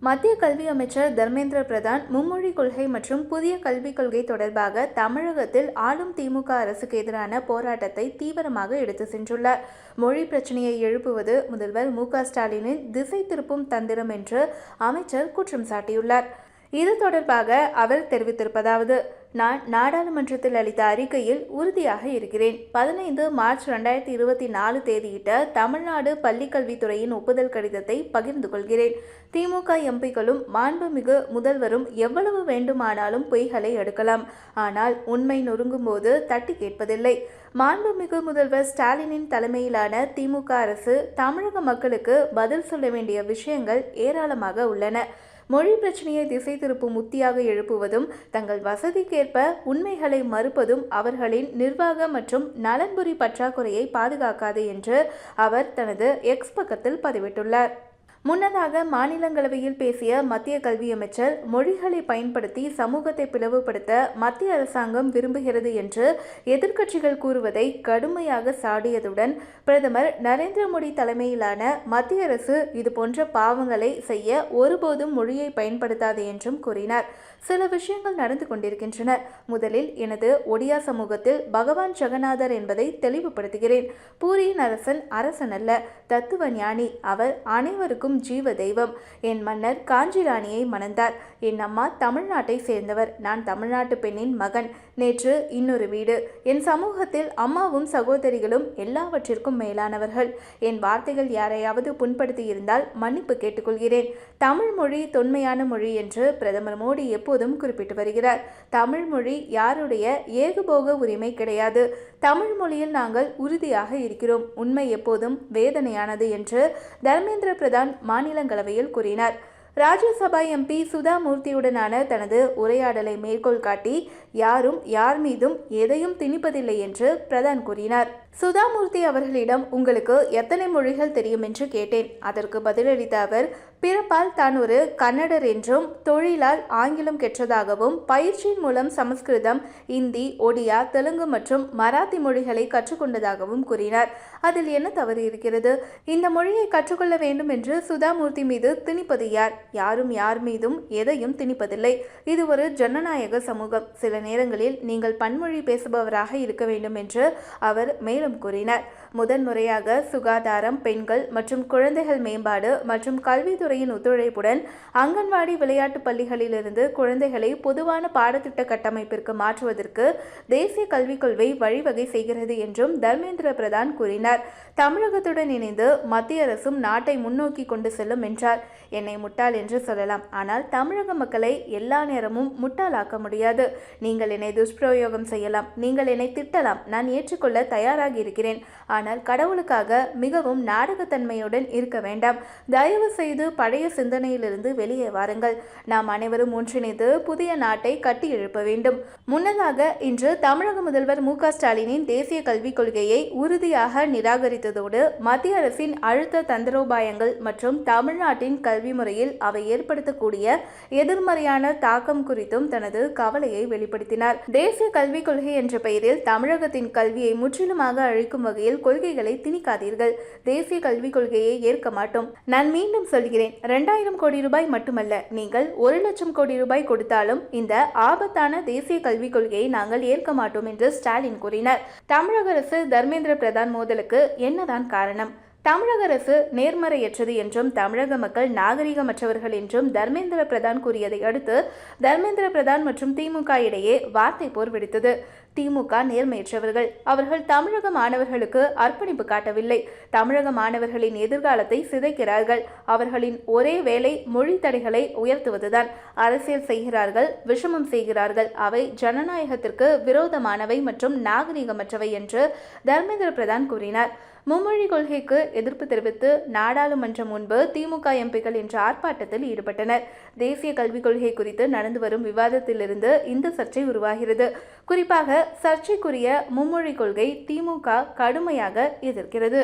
மத்திய கல்வி அமைச்சர் தர்மேந்திர பிரதான் மும்மொழி கொள்கை மற்றும் புதிய கல்விக் கொள்கை தொடர்பாக தமிழகத்தில் ஆளும் திமுக அரசுக்கு எதிரான போராட்டத்தை தீவிரமாக எடுத்து சென்றுள்ளார். மொழி பிரச்சனையை எழுப்புவது முதல்வர் மு.க.ஸ்டாலினின் திசை திருப்பும் தந்திரம் என்று அமைச்சர் குற்றம் சாட்டியுள்ளார். இது தொடர்பாக அவர் தெரிவித்திருப்பதாவது: நான் நாடாளுமன்றத்தில் அளித்த அறிக்கையில் உறுதியாக இருக்கிறேன். 15 மார்ச் 2024 தேதியிட்ட தமிழ்நாடு பள்ளிக்கல்வித்துறையின் ஒப்புதல் கடிதத்தை பகிர்ந்து கொள்கிறேன். திமுக எம்பிக்களும் மாண்புமிகு முதல்வரும் எவ்வளவு வேண்டுமானாலும் பொய்களை எடுக்கலாம். ஆனால் உண்மை நொறுங்கும் போது தட்டி கேட்பதில்லை. மாண்புமிகு முதல்வர் ஸ்டாலினின் தலைமையிலான திமுக அரசு தமிழக மக்களுக்கு பதில் சொல்ல வேண்டிய விஷயங்கள் ஏராளமாக உள்ளன. மொழி பிரச்சனையை திசை திருப்பும் உத்தியாக எழுப்புவதும் தங்கள் வசதிக்கேற்ப உண்மைகளை மறுப்பதும் அவர்களின் நிர்வாக மற்றும் நலன்புரி பற்றாக்குறையை பாதுகாக்காது என்று அவர் தனது எக்ஸ் பக்கத்தில் பதிவிட்டுள்ளார். முன்னதாக மாநிலங்களவையில் பேசிய மத்திய கல்வி அமைச்சர், மொழிகளை பயன்படுத்தி சமூகத்தை பிளவுபடுத்த மத்திய அரசாங்கம் விரும்புகிறது என்று எதிர்க்கட்சிகள் கூறுவதை கடுமையாக சாடியதுடன், பிரதமர் நரேந்திர மோடி தலைமையிலான மத்திய அரசு இதுபோன்ற பாவங்களை செய்ய ஒருபோதும் மொழியை பயன்படுத்தாது என்றும் கூறினார். சில விஷயங்கள் நடந்து கொண்டிருக்கின்றன. முதலில் எனது ஒடியா சமூகத்தில் பகவான் ஜெகநாதர் என்பதை தெளிவுபடுத்துகிறேன். பூரியின் அரசன் அரசன் அல்ல, தத்துவ ஞானி. அவர் அனைவருக்கும் ஜீவ தெய்வம். என் மன்னர் காஞ்சி ராணியை மணந்தார். என் அம்மா தமிழ்நாட்டை சேர்ந்தவர். நான் தமிழ்நாட்டு பெண்ணின் மகன். நேற்று இன்னொரு வீடு. என் சமூகத்தில் அம்மாவும் சகோதரிகளும் எல்லாவற்றிற்கும் மேலானவர்கள். என் வார்த்தைகள் யாரையாவது புண்படுத்தி இருந்தால் மன்னிப்பு கேட்டுக்கொள்கிறேன். தமிழ் மொழி தொன்மையான மொழி என்று பிரதமர் மோடி எப்போதும் குறிப்பிட்டு வருகிறார். தமிழ் மொழி யாருடைய ஏகபோக உரிமை கிடையாது. தமிழ் மொழியில் நாங்கள் உறுதியாக இருக்கிறோம். உண்மை எப்போதும் வேதனையானது என்று தர்மேந்திர பிரதான் மாநிலங்களவையில் கூறினார். ராஜ்யசபா எம்பி சுதா மூர்த்தியுடனான தனது உரையாடலை மேற்கோள் காட்டி யாரும் யார் மீதும் எதையும் திணிப்பதில்லை என்று பிரதான் கூறினார். சுதா மூர்த்தி அவர்களிடம் உங்களுக்கு எத்தனை மொழிகள் தெரியும் என்று கேட்டேன். அதற்கு பதிலளித்த அவர், பிறப்பால் தான் ஒரு கன்னடர் என்றும் தொழிலால் ஆங்கிலம் கற்றதாகவும் பயிற்சியின் மூலம் சமஸ்கிருதம், இந்தி, ஒடியா, தெலுங்கு மற்றும் மராத்தி மொழிகளை கற்றுக்கொண்டதாகவும் கூறினார். அதில் என்ன தவறு இருக்கிறது? இந்த மொழியை கற்றுக்கொள்ள வேண்டும் என்று சுதா மூர்த்தி மீது திணிப்பது யார்? யாரும் யார் மீதும் எதையும் திணிப்பதில்லை. இது ஒரு ஜனநாயக சமூகம். சில நேரங்களில் நீங்கள் பன்மொழி பேசுபவராக இருக்க வேண்டும் என்று அவர் மேலும் கூறினார். முதன்முறையாக சுகாதாரம், பெண்கள் மற்றும் குழந்தைகள் மேம்பாடு மற்றும் கல்வித்துறையின் ஒத்துழைப்புடன் அங்கன்வாடி விளையாட்டு பள்ளிகளிலிருந்து குழந்தைகளை பொதுவான பாடத்திட்ட கட்டமைப்பிற்கு மாற்றுவதற்கு தேசிய கல்விக் கொள்கை வழிவகை செய்கிறது என்றும் தர்மேந்திர பிரதான் கூறினார். தமிழகத்துடன் இணைந்து மத்திய அரசும் நாட்டை முன்னோக்கி கொண்டு செல்லும் என்றார். என்னை முட்டாள் என்று சொல்லலாம், ஆனால் தமிழக மக்களை எல்லா நேரமும் முட்டாளாக்க முடியாது. நீங்கள் என்னை துஷ்பிரயோகம் செய்யலாம், நீங்கள் என்னை திட்டலாம், நான் ஏற்றுக்கொள்ள தயாராக இருக்கிறேன். ஆனால் கடவுளுக்காக மிகவும் நாடகத்தன்மையுடன் இருக்க வேண்டாம். தயவு செய்து பழைய சிந்தனையிலிருந்து வெளியே வாருங்கள். நாம் அனைவரும் ஒன்றிணைந்து புதிய நாட்டை கட்டி எழுப்ப வேண்டும். முன்னதாக இன்று தமிழக முதல்வர் மு.க.ஸ்டாலினின் தேசிய கல்விக் கொள்கையை உறுதியாக நிராகரித்ததோடு மத்திய அரசின் அழுத்த தந்திரோபாயங்கள் மற்றும் தமிழ்நாட்டின் கல்வி முறையில் அவை ஏற்படுத்தக்கூடிய எதிர்மறையான தாக்கம் குறித்தும் தனது கவலையை வெளிப்படுத்தினார். தேசிய கல்விக் கொள்கை என்ற பெயரில் தமிழகத்தின் கல்வியை முற்றிலுமாக அழிக்கும் வகையில் கொள்கைகளை திணிக்காதீர்கள். தேசிய கல்விக் கொள்கையை ஏற்க மாட்டோம். நான் மீண்டும் சொல்கிறேன், 2000 கோடி ரூபாய் மட்டுமல்ல, நீங்கள் 1 லட்சம் கோடி ரூபாய் கொடுத்தாலும் இந்த ஆபத்தான தேசிய கல்விக் கொள்கையை நாங்கள் ஏற்க மாட்டோம் என்று ஸ்டாலின் கூறினார். தமிழக அரசு தர்மேந்திர பிரதான் மோதலுக்கு என்னதான் காரணம்? தமிழக அரசு நேர்மறையற்றது என்றும் தமிழக மக்கள் நாகரிகமற்றவர்கள் என்றும் தர்மேந்திர பிரதான் கூறியதை அடுத்து தர்மேந்திர பிரதான் மற்றும் திமுக இடையே வார்த்தை போர் வெடித்தது. திமுக நேர்மையற்றவர்கள். அவர்கள் தமிழக மாணவர்களுக்கு அர்ப்பணிப்பு காட்டவில்லை. தமிழக மாணவர்களின் எதிர்காலத்தை சிதைக்கிறார்கள். அவர்களின் ஒரே வேலை மொழி தடைகளை உயர்த்துவதுதான். அரசியல் செய்கிறார்கள், விஷமம் செய்கிறார்கள். அவை ஜனநாயகத்திற்கு விரோதமானவை மற்றும் நாகரிகமற்றவை என்று தர்மேந்திர பிரதான் கூறினார். மும்மொழி கொள்கைக்கு எதிர்ப்பு தெரிவித்து நாடாளுமன்றம் முன்பு திமுக எம்பிக்கள் என்ற ஆர்ப்பாட்டத்தில் ஈடுபட்டனர். தேசிய கல்விக் கொள்கை குறித்து நடந்து வரும் விவாதத்திலிருந்து இந்த சர்ச்சை உருவாகிறது. குறிப்பாக சர்ச்சைக்குரிய மும்மொழி கொள்கை திமுக கடுமையாக எதிர்க்கிறது.